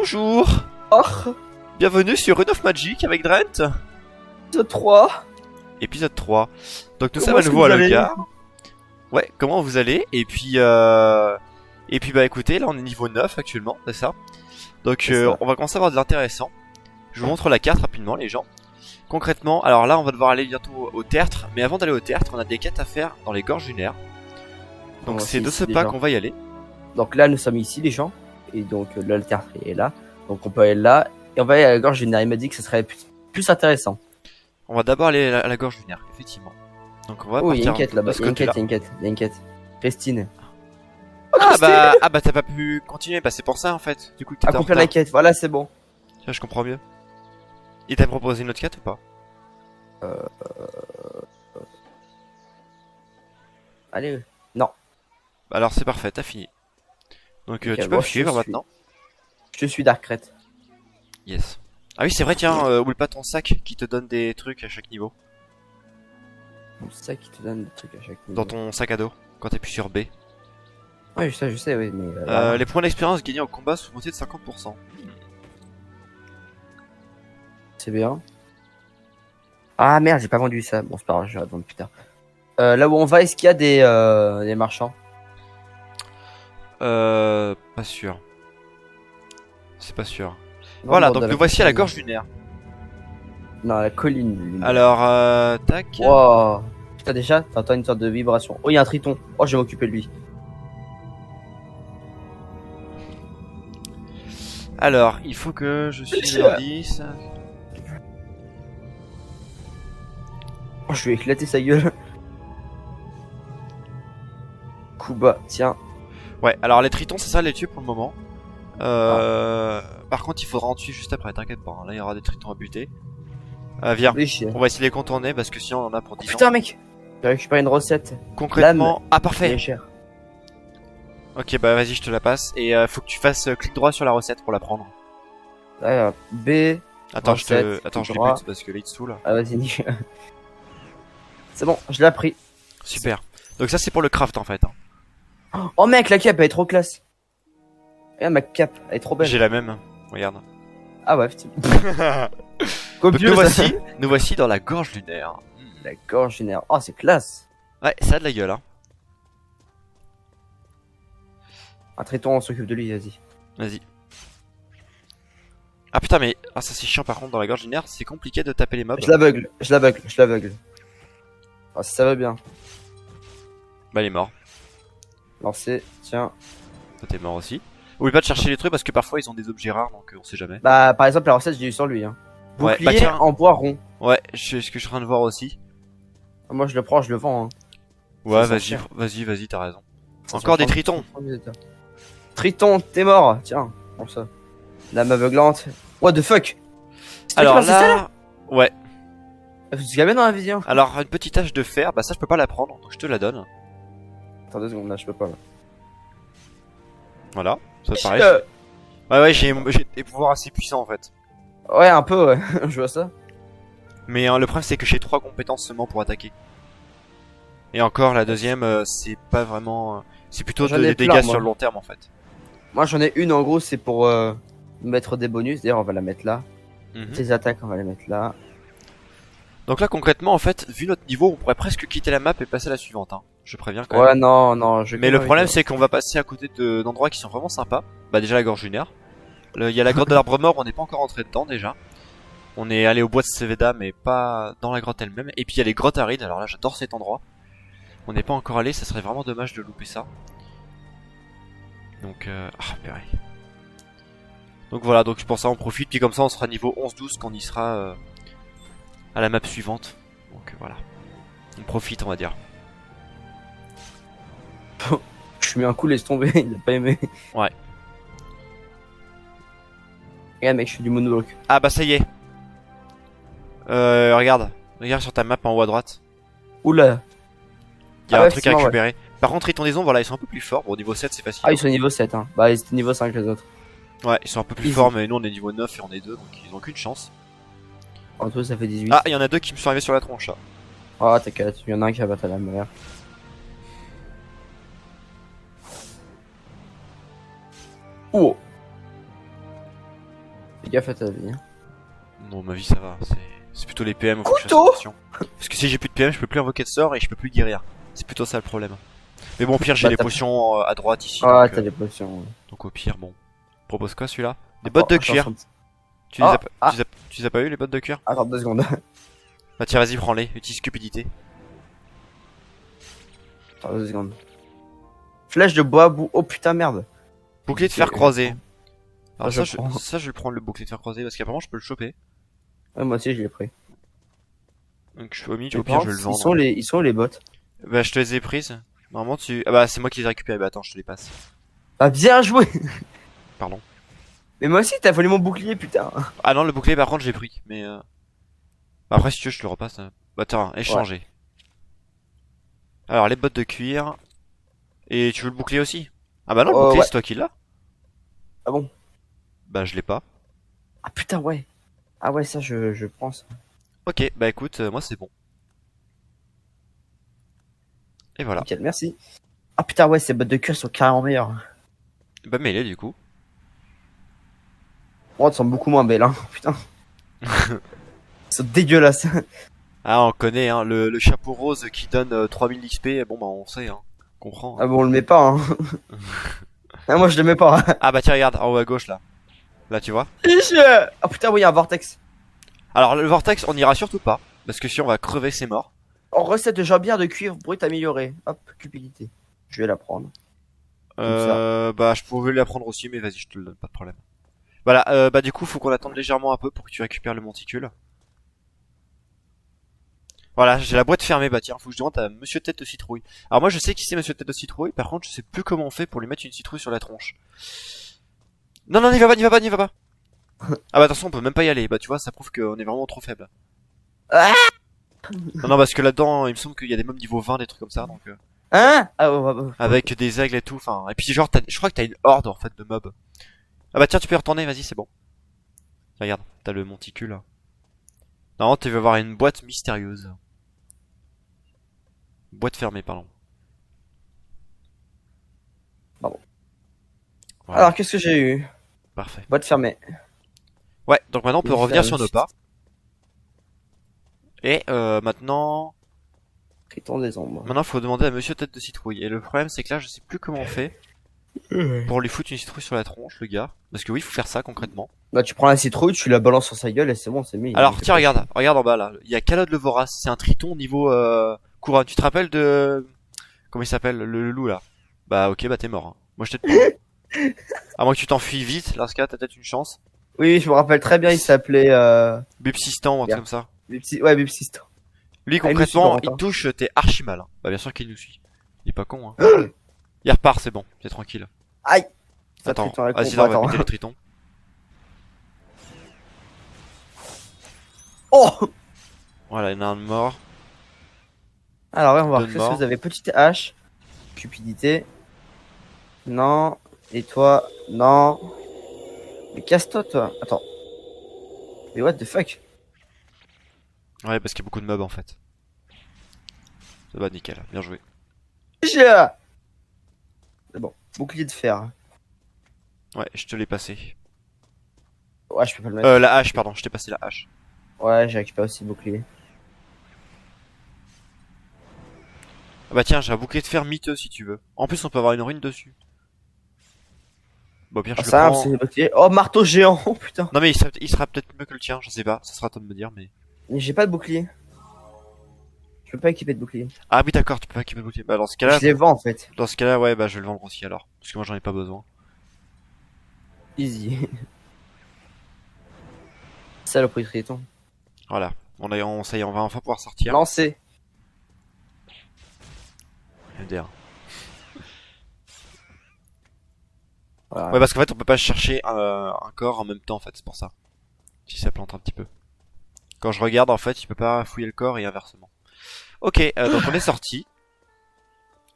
Bonjour. Oh, Bienvenue sur Rune of Magic avec Drent. épisode 3. Épisode 3. Donc nous Comment sommes à est-ce que nouveau vous à allez Locar. Ouais, comment vous allez? Et puis bah écoutez, là on est niveau 9 actuellement, c'est ça. Donc C'est ça. on va commencer à avoir de l'intéressant. Je vous montre la carte rapidement les gens. Concrètement, alors là on va devoir aller bientôt au tertre. Mais avant d'aller au tertre, on a des quêtes à faire dans les gorges lunaires. Donc c'est de ce pas qu'on va y aller. Donc là, nous sommes ici, les gens. Et donc là, le tertre est là. Donc on peut aller là. Et on va aller à la gorge lunaire. Il m'a dit que ce serait plus intéressant. On va d'abord aller à la gorge lunaire, effectivement. Donc on va Oh, il y a partir une quête là-bas. de ce Il y a une quête, côté-là. il y a une quête. Il y a une quête. Christine. Ah bah t'as pas pu continuer, bah c'est pour ça en fait. Du coup que t'étais en Accomplir la retard. quête. Voilà, c'est bon. Tiens, je comprends mieux. Il t'a proposé une autre quête ou pas? Allez. Non. Alors c'est parfait, t'as fini. Donc Ok, tu peux bon, me je suivre suis. maintenant. Je suis Darkret. Yes. Ah oui c'est vrai, tiens, oublie pas ton sac qui te donne des trucs à chaque niveau. C'est ça qui te donne des trucs à chaque niveau. Dans ton sac à dos, quand t'appuies sur B. Ouais, je sais, oui. Mais voilà. Les points d'expérience gagnés au combat sont montés de 50%. C'est bien. Ah merde, j'ai pas vendu ça. Bon, c'est pas grave, je vais vendre plus tard. Là où on va, est-ce qu'il y a des marchands? Pas sûr. C'est pas sûr. Non, Voilà, non, donc dans nous voici à la colline. gorge lunaire. Non, la colline. Alors, tac. Wow. Putain, déjà, t'entends une sorte de vibration. Oh, il y a un triton. Oh, je vais m'occuper de lui. Alors, il faut que je suive l'indice. Oh, je vais éclater sa gueule. Coup bas, tiens. Ouais, alors les tritons, c'est ça les tuer pour le moment. Par contre, il faudra en tuer juste après, t'inquiète pas. Là, il y aura des tritons à buter. Viens, Oui, chier. on va essayer de les contourner parce que sinon on en a pour 10 ans. Putain, mec. J'ai récupéré une recette. Concrètement, ah Elle parfait. est chère. Ok, bah vas-y, je te la passe. Et faut que tu fasses clic droit sur la recette pour la prendre. B. Attends, Recette, je clic les droit. bute parce que là il te saoule. Ah, vas-y, nickel. C'est bon, je l'ai pris. Super. Donc ça c'est pour le craft en fait. Hein. Oh, mec, la cape, elle est trop classe. Regarde ma cape, elle est trop belle. J'ai la même. Regarde. Ah ouais, putain. Donc Copieux, nous ça. nous voici dans la gorge lunaire. La gorge lunaire. Oh, c'est classe. Ouais, ça a de la gueule, hein. Un triton, on s'occupe de lui, vas-y. Vas-y. Ah putain, mais ça c'est chiant par contre dans la gorge lunaire, c'est compliqué de taper les mobs. Je l'aveugle. Ah, ça va bien. Bah il est mort. Lancer, tiens. Toi t'es mort aussi. Oublie pas de chercher les trucs parce que parfois ils ont des objets rares donc on sait jamais. Bah, par exemple, la recette, j'ai eu sur lui. Hein. Ouais, Bouclier bah tiens. en bois rond. Ouais, c'est ce que je suis en train de voir aussi. Moi, je le prends, je le vends. Hein. Ouais, Ça sent vas-y, t'as raison. Ça Encore sent des tritons. Triton, t'es mort. Tiens, prends ça. Lame aveuglante. What the fuck? C'est toi qui Alors m'as fait ça, là, ouais. Tu te gavais dans la vision. Alors une petpetite hache de fer, bah ça je peux pas la prendre, donc je te la donne. Attends 2 secondes, là, je peux pas. Là. Voilà, ça pareil. Euh, Ouais, j'ai des pouvoirs assez puissants en fait. Ouais, un peu, ouais. Je vois ça. Mais le problème c'est que j'ai 3 compétences seulement pour attaquer. Et encore la deuxième, c'est pas vraiment. C'est plutôt J'en ai des plein, dégâts moi. sur le long terme en fait. Moi, j'en ai une, en gros, c'est pour mettre des bonus. D'ailleurs, on va la mettre là. Mhm. Tes attaques, on va les mettre là. Donc là concrètement en fait, vu notre niveau, on pourrait presque quitter la map et passer à la suivante. Hein. Je préviens quand même. Ouais, non, je Mais le problème c'est qu'on va passer à côté d'endroits qui sont vraiment sympas. Bah déjà la gorge lunaire. Il y a la grotte de l'arbre mort, on n'est pas encore rentré dedans déjà. On est allé au bois de Seveda mais pas dans la grotte elle-même. Et puis il y a les grottes arides, alors là j'adore cet endroit. On n'est pas encore allé, ça serait vraiment dommage de louper ça. Donc purée. Donc voilà, donc pour ça on profite, puis comme ça on sera niveau 11-12 quand on y sera à la map suivante. Donc voilà. On profite on va dire. Je mets un coup, laisse tomber. Il a pas aimé. Ouais. Regarde, mec, je fais du moonwalk. Ah bah ça y est. Regarde. Regarde sur ta map en haut à droite. Oula. Il y a Ah un ouais, truc à effectivement, récupérer. Par contre, les tondaisons, voilà, ils sont un peu plus forts. Bon, au niveau 7, c'est facile. Ah, ils sont niveau 7, hein. Bah, ils étaient niveau 5, les autres. Ouais, ils sont un peu plus Easy. forts, mais nous on est niveau 9 et on est 2, donc ils ont qu'une chance. En tout, ça fait 18. Ah, il y en a 2 qui me sont arrivés sur la tronche. Là. Oh, t'inquiète, il y en a un qui va battre la mère. Oh. gaffe à ta vie. Non, ma vie ça va, c'est plutôt les PM. Couteau. Parce que si j'ai plus de PM, je peux plus invoquer de sort et je peux plus guérir. C'est plutôt ça le problème. Mais bon, au pire, j'ai Bah, les t'as- potions à droite ici. Ah, donc, t'as des potions. Ouais. donc au pire, bon. Propose quoi celui-là? Des bottes de Attends, cuir. attends, Tu les, as, Ah, pas- ah. tu les as pas eu les bottes de cuir? Attends 2 secondes. Bah tiens, vas-y, prends-les. Utilise cupidité. Attends 2 secondes. Flèche de bois, bout. Oh putain, merde. Bouclier de fer croisé. Alors je ça, prends. je vais prendre le bouclier de fer croisé parce qu'apparemment je peux le choper. Ouais, moi aussi, je l'ai pris. Donc je suis au milieu, Mais au pire je vais le vendre. Ils sont où les bottes? Bah je te les ai prises. Normalement tu... Ah bah c'est moi qui les ai récupérées. Bah attends, je te les passe. Ah, bien joué. Pardon. Mais moi aussi, t'as volé mon bouclier, putain. Ah non, le bouclier par contre j'ai pris. Mais bah, après si tu veux je te le repasse. Bah tiens, échanger. Alors les bottes de cuir. Et tu veux le bouclier aussi? Ah bah non, le bouclier ouais. c'est toi qui l'as. Ah bon? Bah je l'ai pas. Ah putain, ouais. Ah ouais, ça, je prends ça. Ok, bah écoute, moi c'est bon. Et voilà. Nickel, merci. Ah putain, ouais, ces bottes de cuir sont carrément meilleures. Bah mêlée du coup. Oh, elles sont beaucoup moins belles, hein. Putain. Elles sont dégueulasses. Ah on connaît hein, le chapeau rose qui donne 3000 XP, bon bah on sait hein. On comprend. Ah bon, on le met pas, hein. Ah, moi, je le mets pas. Ah bah tiens regarde, en haut à gauche là. Là tu vois. Ah putain, oui, il y a un vortex. Alors le vortex on ira surtout pas. Parce que si on va crever c'est mort. En recette de jambière de cuivre brut améliorée. Hop, cupidité. Je vais la prendre. Bah je pouvais l'apprendre aussi mais vas-y je te le donne, pas de problème. Voilà, bah du coup faut qu'on attende légèrement un peu pour que tu récupères le monticule. Voilà, j'ai la boîte fermée, bah tiens, faut que je demande à Monsieur Tête de Citrouille. Alors moi je sais qui c'est Monsieur Tête de Citrouille, par contre je sais plus comment on fait pour lui mettre une citrouille sur la tronche. Non non, n'y va pas, n'y va pas, n'y va pas. Ah bah attention, on peut même pas y aller, bah tu vois, ça prouve qu'on est vraiment trop faible. Ah Non non, parce que là-dedans, il me semble qu'il y a des mobs niveau 20, des trucs comme ça, donc Hein? Ah ouais. avec des aigles et tout, enfin, et puis genre, je crois que t'as une horde en fait de mobs. Ah bah tiens, tu peux y retourner, vas-y, c'est bon. Regarde, t'as le monticule. Là. Non, tu veux avoir une boîte mystérieuse. Boîte fermée, pardon. Pardon. Voilà, Alors, qu'est-ce que j'ai eu? parfait. Boîte fermée. Ouais, donc maintenant on peut Et revenir ça, sur nos pas. Et maintenant, Triton des ombres. faut demander à Monsieur Tête de Citrouille. Et le problème c'est que là je sais plus comment on fait pour lui foutre une citrouille sur la tronche, le gars. Parce que oui, il faut faire ça concrètement. Bah, tu prends la citrouille, tu la balances sur sa gueule et c'est bon, c'est mis. Alors tiens, regarde en bas là. Il y a Calode le Vorace, c'est un triton niveau couronne. Tu te rappelles de comment il s'appelle le loup là? Bah ok, bah t'es mort. Hein. Moi je t'ai. À moins que tu t'enfuis vite, là ce cas t'as peut-être une chance. Oui, je me rappelle très bien, il s'appelait Bipsistan ou un truc comme ça. Ouais, Bipsistan. Lui Ah, il nous suit, concrètement, Corentin. il touche, t'es archi mal. Hein. Bah bien sûr qu'il nous suit. Il est pas con hein. Il repart, c'est bon, t'es tranquille. Aïe! Ça, Attends, Triton, elle vas-y, comprend, on va attends. buter le triton. Oh! Voilà, il y en a un de mort. Alors, ouais, on va voir. Donne Qu'est-ce mort. que vous avez? Petite hache. Cupidité. Non. Et toi? Non. Mais casse-toi, toi. Attends. Mais what the fuck? Ouais, parce qu'il y a beaucoup de mobs en fait. Ça va, nickel, bien joué. C'est bon. Bouclier de fer. Ouais, je te l'ai passé. Ouais, je peux pas le mettre. La hache, pardon, je t'ai passé la hache. Ouais, j'ai récupéré aussi le bouclier. Ah bah tiens, j'ai un bouclier de fer miteux si tu veux. En plus, on peut avoir une ruine dessus. Bon, au pire, je Ah, le ça, prends. c'est le bouclier. Oh, marteau géant. Oh, putain. Non mais il sera peut-être mieux que le tien, je sais pas. Ça sera à toi de me dire, mais. Mais j'ai pas de bouclier. Je peux pas équiper de bouclier. Ah oui, d'accord, tu peux pas équiper le bouclier. Bah dans ce cas-là, Je les vends, en fait. ouais, bah je vais le vendre aussi alors. Parce que moi j'en ai pas besoin. Easy. Saloperie de Triton. Voilà. Ça y est, on va enfin pouvoir sortir. Lancé. MDR. Voilà. Ouais, parce qu'en fait, on peut pas chercher un corps en même temps, en fait, c'est pour ça. Si ça plante un petit peu. Quand je regarde, en fait, il peut pas fouiller le corps et inversement. Ok, donc on est sorti.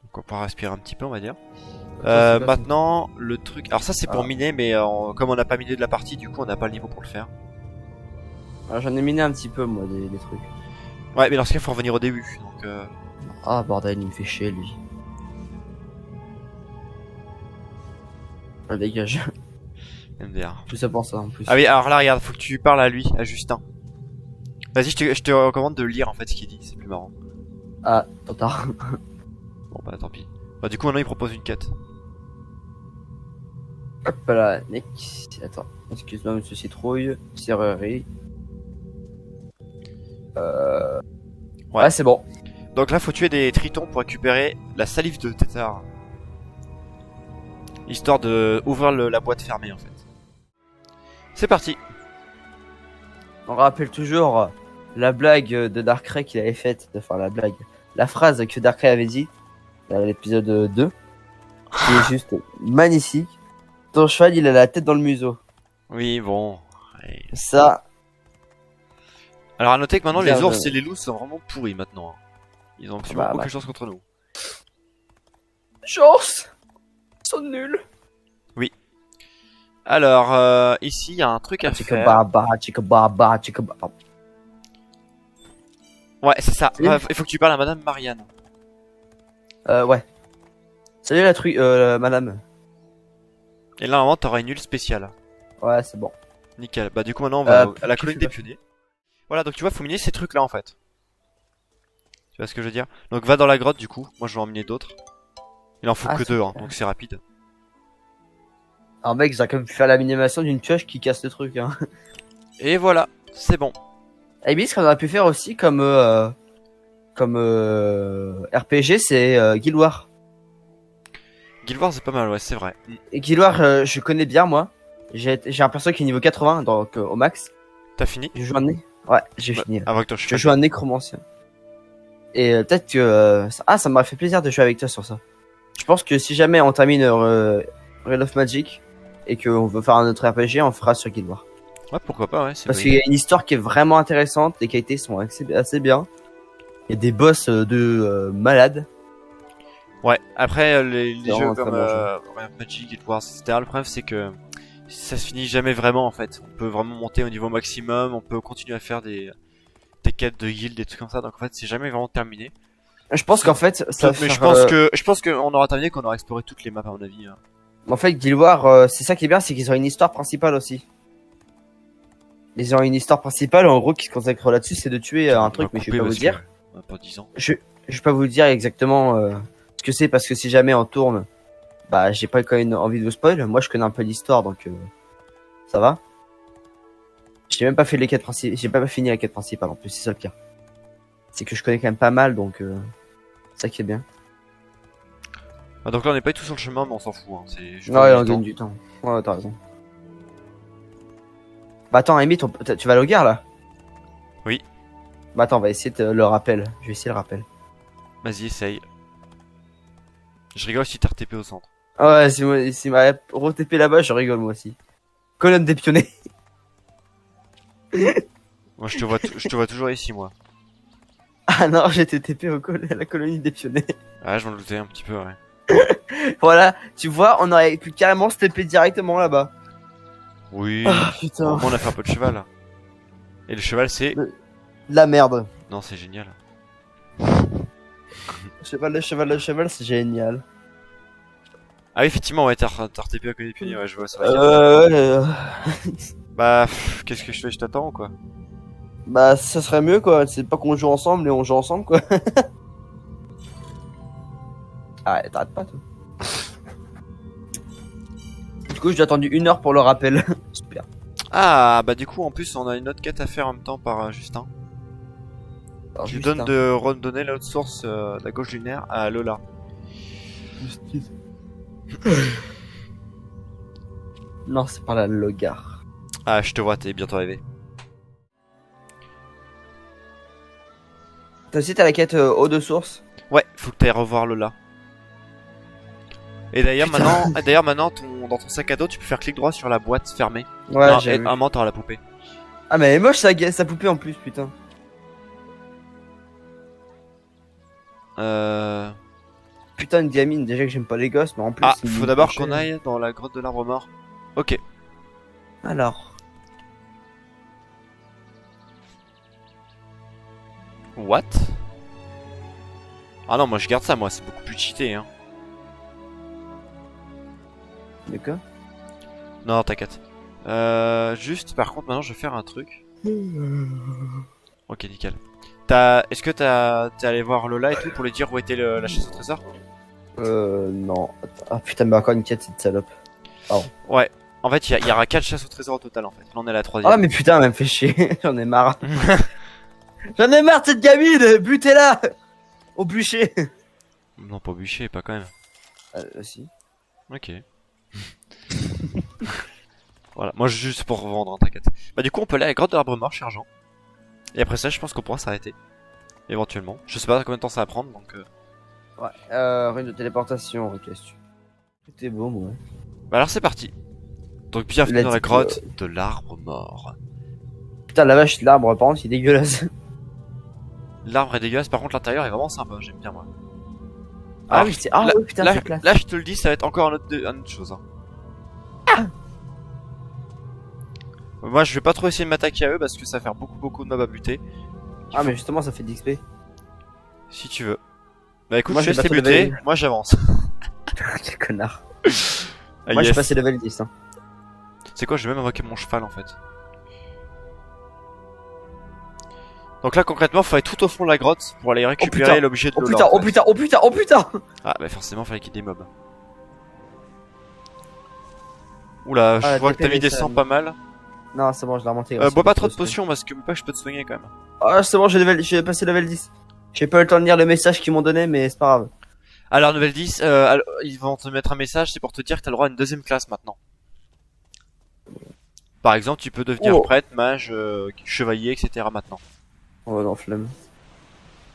Donc on pourra respirer un petit peu, on va dire. Attends, c'est pas Maintenant, le truc... Alors ça, c'est pour Ah. miner, mais comme on n'a pas miné de la partie, du coup, on n'a pas le niveau pour le faire. ça. Alors, j'en ai miné un petit peu, moi, des trucs. Ouais, mais dans ce cas, il faut revenir au début. Donc, Ah, bordel, il me fait chier, lui. Ah, dégage. MDR. Tout ça pour ça en plus. Ah oui, alors là, regarde, faut que tu parles à lui, à Justin. Vas-y, je te recommande de lire en fait ce qu'il dit, c'est plus marrant. Ah, trop tard. Bon bah tant pis. Bah du coup maintenant il propose une quête. Hop là, next. Attends, excuse-moi, monsieur Citrouille. Serrurerie. Ouais. Ouais, c'est bon. Donc là faut tuer des tritons pour récupérer la salive de tétard. Histoire de ouvrir la boîte fermée en fait. C'est parti. On rappelle toujours la blague de Darkrai qu'il avait faite. Enfin, la blague. La phrase que Darkrai avait dit dans l'épisode 2. Qui est juste magnifique. Ton cheval, il a la tête dans le museau. Oui bon. Allez. Ça, Alors à noter que maintenant Bien les ours de- et les loups sont vraiment pourris maintenant. Hein. Ils ont absolument Bah, aucune bah. chance contre nous. chance, ils sont nuls. Alors ici il y a un truc à Chica faire. baba, chica baba, chica baba. Ouais c'est ça. Salut. Il faut que tu parles à Madame Marianne. Ouais. Salut la truc, madame. Et là normalement t'auras une huile spéciale. Ouais, c'est bon. Nickel. Bah du coup maintenant on va à la tu colonie fais des pionniers. Voilà donc tu vois faut miner ces trucs là en fait. Tu vois ce que je veux dire? Donc va dans la grotte du coup. Moi je vais en miner d'autres. Il en faut Ah, que c'est 2 hein, clair. donc c'est rapide. Alors mec, j'ai quand même pu faire la minimation d'une pioche qui casse le truc. Hein. Et voilà, c'est bon. Et bien, ce qu'on aurait pu faire aussi comme RPG, c'est Guild Wars. Guild Wars c'est pas mal ouais c'est vrai. Et Guild Wars, je connais bien moi. J'ai un perso qui est niveau 80, donc au max. T'as fini? Je joue un né. Ouais, j'ai fini. Là. Avant que ton Je cheval. joue un nécromancien. Et peut-être que ça m'aurait fait plaisir de jouer avec toi sur ça. Je pense que si jamais on termine Reign of Magic et qu'on veut faire un autre RPG, on fera sur Guild Wars. Ouais pourquoi pas ouais c'est Parce bon. qu'il y a une histoire qui est vraiment intéressante, les qualités sont assez bien. Il y a des boss de malades. Ouais, après les C'est jeux vraiment comme très bon jeu. Royal Magic, Guild Wars, etc. Le problème c'est que ça se finit jamais vraiment en fait. On peut vraiment monter au niveau maximum, on peut continuer à faire des quêtes de guild, des trucs comme ça. Donc en fait c'est jamais vraiment terminé. Je pense qu'en fait, ça va Mais faire, je pense qu'on aura terminé, qu'on aura exploré toutes les maps à mon avis. Hein. en fait, Guild Wars, c'est ça qui est bien, c'est qu'ils ont une histoire principale aussi. Ils ont une histoire principale, en gros, qui se consacre là-dessus, c'est de tuer un On truc, va mais je couper vais pas vous parce dire. que on a pas 10 ans. Je vais pas vous dire exactement ce que c'est, parce que si jamais on tourne, bah, j'ai pas quand même envie de vous spoil. Moi, je connais un peu l'histoire, donc ça va. J'ai même pas fait les quêtes principales, j'ai pas fini la quête principale, en plus, c'est ça le pire. C'est que je connais quand même pas mal, donc c'est ça qui est bien. Ah, donc là on n'est pas du tout sur le chemin, mais on s'en fout. Hein. C'est juste Ouais, pour on gagner gagne du du temps. Ouais, t'as raison. Bah attends, Amy, tu vas au gare là? Oui. Bah attends, on va essayer de le rappel. Je vais essayer le rappel. temps. Vas-y, essaye. Je rigole si t'as RTP au centre. Ah ouais, si m'a re-TP là-bas, je rigole moi aussi. Colonne des pionniers. Moi je te vois toujours ici moi. Ah non, j'étais TP à la colonie des pionniers. Ah je m'en doutais un petit peu ouais. Voilà, tu vois, on aurait pu carrément se TP directement là-bas. Oui. Ah putain, Au moins, on a fait un peu de cheval. Et le cheval c'est... de la merde. Non c'est génial. Le cheval, c'est génial. Ah oui effectivement ouais t'as RTP à côté des pionniers ouais je vois ça va. Bah qu'est-ce que je fais, je t'attends ou quoi? Bah ça serait mieux quoi, c'est pas qu'on joue ensemble et on joue ensemble quoi. Ah t'arrêtes pas toi. Du coup j'ai attendu 1 heure pour le rappel. Super. Ah bah du coup en plus on a une autre quête à faire en même temps par Justin. Alors, Je lui juste donne un- de redonner l'autre source de la gauche lunaire à Lola. Non c'est par la Logar. Ah je te vois, t'es bientôt arrivé. T'as aussi la quête eau de source. Ouais, faut que t'ailles revoir Lola. Et d'ailleurs Putain. maintenant dans ton sac à dos tu peux faire clic droit sur la boîte fermée. Ouais Non, j'ai et vu. à un moment t'auras la poupée. Ah mais elle est moche sa poupée en plus putain. Putain une gamine, déjà que j'aime pas les gosses mais en plus... Ah, il faut me d'abord penchait. qu'on aille dans la grotte de l'arbre mort. Ok. Alors... What? Ah non, moi je garde ça, moi c'est beaucoup plus cheaté hein. D'accord. Non, t'inquiète. Juste, par contre, maintenant, je vais faire un truc. Ok, nickel. Est-ce que t'es allé voir Lola et tout pour lui dire où était la chasse au trésor? Non. Attends. Ah putain, mais encore une quête, cette salope. Ouais. En fait, il y aura 4 chasses au trésor au total, en fait. Là, on est à la 3ème. Ah, mais putain, elle me fait chier. J'en ai marre. J'en ai marre de cette gamine. Butez-la au bûcher. Non, pas bûcher, pas quand même. Si. Ok. Voilà, moi juste pour revendre, hein, t'inquiète. Bah du coup on peut aller à la grotte de l'arbre mort chez Argent. Et après ça je pense qu'on pourra s'arrêter. Éventuellement. Je sais pas combien de temps ça va prendre donc... Ouais. Rune de téléportation. Ok, tout est beau, moi. Bah alors c'est parti. Donc bienvenue Let's dans la go. grotte de l'arbre mort. Putain, la vache, l'arbre, par contre, il est dégueulasse. L'arbre est dégueulasse, par contre l'intérieur est vraiment sympa, j'aime bien moi. Ah Alors, oui, c'est. Ah là, oui, putain, là, c'est classe. là, je te le dis, ça va être encore une autre chose. Hein. Moi je vais pas trop essayer de m'attaquer à eux parce que ça va faire beaucoup de mobs à buter. Ah, mais justement, ça fait de l'XP. Si tu veux. Bah écoute, Moi, je j'ai laisse les pas trop buter, level. moi j'avance. Quel connard. Ah, Moi, j'ai yes. passé level 10. Hein. C'est quoi, je vais même invoquer mon cheval en fait. Donc là concrètement, faut aller tout au fond de la grotte pour aller récupérer putain. l'objet de Oh Lola. putain, en oh fait. putain, oh putain, oh putain. Ah bah forcément, fallait qu'il y ait des mobs. Oula, je Ah, vois que t'as mis des ça- sangs pas mal. Non, c'est bon, je l'ai remonté. Bois pas trop de potions parce que pas je peux te soigner quand même. Ah, c'est bon, j'ai passé level 10. J'ai pas eu le temps de lire le message qu'ils m'ont donné, mais c'est pas grave. Alors nouvelle 10, ils vont te mettre un message, c'est pour te dire que t'as le droit à une deuxième classe maintenant. Par exemple, tu peux devenir Oh. prêtre, mage, chevalier, etc. maintenant. Oh non, flemme.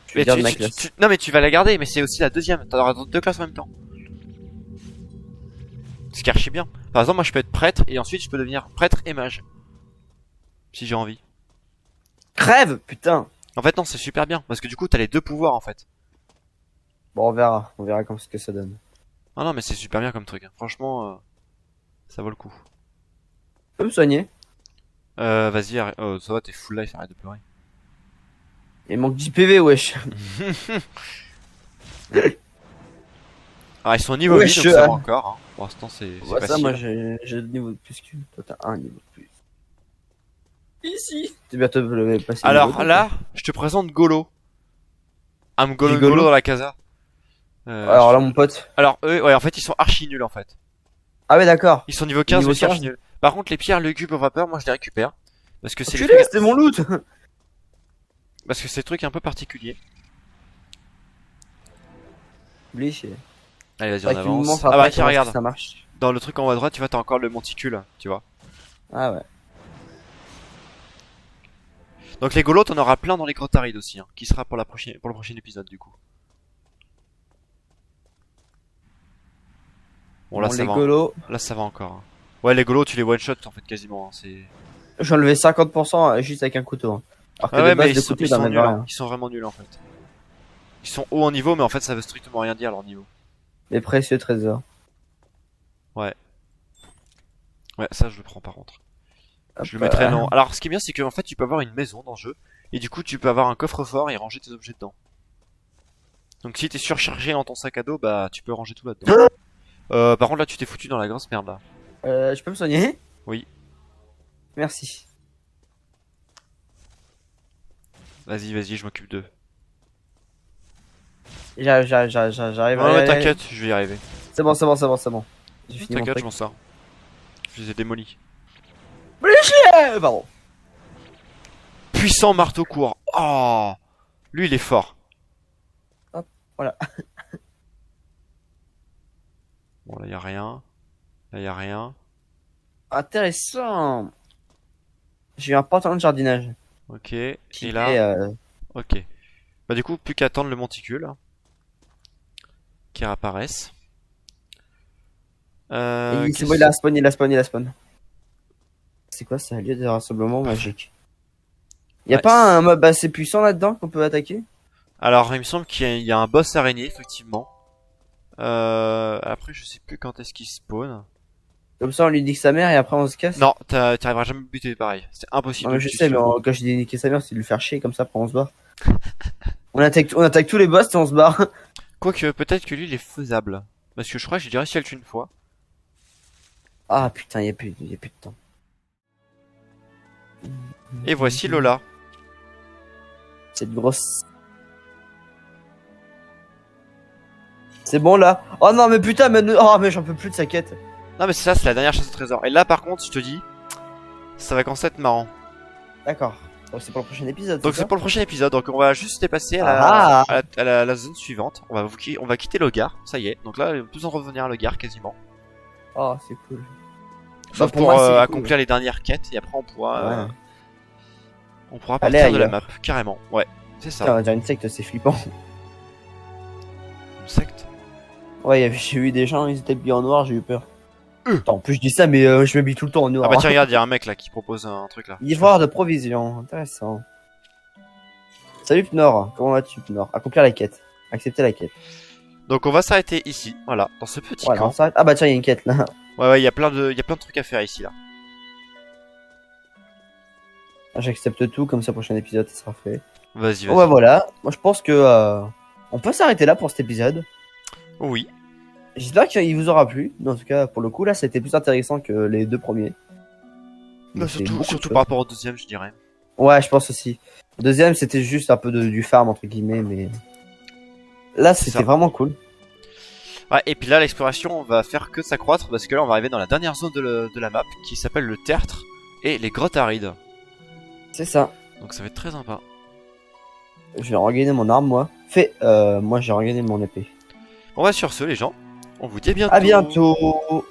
Je Mais vais dire de ma classe. non mais tu vas la garder, mais c'est aussi la deuxième. T'en auras deux classes en même temps. Ce qui est archi bien. Par exemple, moi je peux être prêtre et ensuite je peux devenir prêtre et mage. Si j'ai envie. Crève, putain. En fait non, c'est super bien parce que du coup t'as les deux pouvoirs en fait. Bon, on verra comment ce que ça donne. Ah non mais c'est super bien comme truc. Hein. Franchement, ça vaut le coup. Tu peux me soigner? Vas-y, ça va, t'es full life, arrête de pleurer. Il manque 10 PV, wesh. Ah ils sont au niveau Ouais, 8 donc je- ça va encore. Hein. Pour l'instant c'est Ouais, ça, facile. moi, j'ai 2 niveaux de plus que. Toi, t'as un niveau de plus. Ici. T'es bientôt le passer. le Alors niveau, là, je te présente Golo. Gigolo Golo dans la casa. Alors là, mon pote. Alors eux, ouais, en fait ils sont archi nuls en fait. Ah ouais, d'accord. Ils sont niveau 15 Niveau mais c'est archi 15. nuls. Par contre les pierres, le cube aux vapeurs, moi je les récupère. Parce que c'est Tu les l'es, c'était mon loot. Parce que c'est des trucs un peu particuliers. Oublie, Allez vas-y Faudrait on que tu me avance. montres Ah après bah tiens comment est-ce que regarde. ça marche. Dans le truc en haut à droite, tu vois t'as encore le monticule, tu vois. Ah ouais. Donc les golos, t'en auras plein dans les grottes arides aussi, hein, qui sera pour le prochain épisode du coup. Bon là Bon, ça les va. golos. Là ça va encore. Hein. Ouais les golos tu les one shot en fait quasiment. Hein, c'est. J'ai enlevé 50% juste avec un couteau. Hein. Alors que Ah de ouais base, mais le ils couteau, il sont en nuls. avait Hein. rien. Ils sont vraiment nuls en fait. Ils sont hauts en niveau mais en fait ça veut strictement rien dire leur niveau. Les précieux trésors. Ouais ça je le prends par contre. Hop, Je le mettrai non. Alors ce qui est bien c'est qu'en fait tu peux avoir une maison dans le jeu et du coup tu peux avoir un coffre-fort et ranger tes objets dedans. Donc si t'es surchargé dans ton sac à dos bah tu peux ranger tout là-dedans. Par contre là tu t'es foutu dans la grosse merde là. Je peux me soigner? Oui. Merci. Vas-y je m'occupe d'eux. J'arrive. Ouais t'inquiète je vais y arriver. C'est bon. J'ai fini mon T'inquiète truc. je m'en sors. Je les ai démolis. Pardon. Puissant marteau court. Oh lui il est fort. Hop, voilà. Bon là y a rien. Là y a rien. Intéressant. J'ai eu un pantalon de jardinage. Ok. Et Qui là. est, Ok. Bah du coup plus qu'à attendre le monticule. Qui réapparaisse. c'est bon, il a spawn. C'est quoi ça? Lieu de rassemblement magique. Y'a Ouais, pas un mob assez puissant là-dedans qu'on peut attaquer? Alors il me semble y a un boss araignée effectivement. Après je sais plus quand est-ce qu'il spawn. Comme ça, on lui nique sa mère et après on se casse? Non, t'arriveras jamais à me buter pareil. C'est impossible. Non, mais de je buter sais, mais sur- quand je dis niquer sa mère, c'est de lui faire chier comme ça, après on se barre. On attaque tous les boss et on se barre. Quoique peut-être que lui il est faisable. Parce que je crois que j'ai déjà réussi à le tuer une fois. Ah putain, y'a plus de temps. Et voici Lola. Cette grosse. C'est bon là. Oh non mais putain oh mais j'en peux plus de sa quête. Non mais c'est ça, c'est la dernière chasse au trésor. Et là par contre, je te dis, ça va commencer à être marrant. D'accord. Donc c'est pour le prochain épisode. Donc c'est pour le prochain épisode, donc on va juste dépasser à la zone suivante. On va quitter le Gard, ça y est. Donc là, plus besoin de revenir à le Gard quasiment. Oh c'est cool. Sauf pour pour moi, c'est accomplir cool. les dernières quêtes et après on pourra Aller partir de la map, ailleurs. carrément. Ouais, c'est Putain, ça. on dirait une secte, c'est flippant. Une secte. Ouais, j'ai vu des gens, ils étaient habillés en noir, j'ai eu peur. Attends, en plus je dis ça, mais je m'habille tout le temps en noir. Ah bah tiens, regarde, il y a un mec là qui propose un truc là. Ivoire de provision, intéressant. Salut Pnor, comment vas-tu Pnor? Accomplir la quête. Accepter la quête. Donc on va s'arrêter ici, voilà, dans ce petit Voilà, on camp. s'arrête. Ah bah tiens, il y a une quête là. Ouais, il y a plein de trucs à faire ici là. J'accepte tout, comme ça prochain épisode ça sera fait. Vas-y, Bon bah vas-y. voilà, moi je pense que on peut s'arrêter là pour cet épisode. Oui. J'espère qu'il vous aura plu. En tout cas, pour le coup là, c'était plus intéressant que les deux premiers. Bah, C'est beaucoup de surtout choses. par rapport au deuxième, je dirais. Ouais, je pense aussi. Le deuxième, c'était juste un peu du farm entre guillemets, mais là, C'est c'était ça. vraiment cool. Ouais, et puis là, l'exploration va faire que s'accroître parce que là, on va arriver dans la dernière zone de la map qui s'appelle le tertre et les grottes arides. C'est ça. Donc ça va être très sympa. Je vais regagner mon arme, moi. Moi, j'ai regagné mon épée. On va sur ce, les gens. On vous dit à bientôt. À bientôt.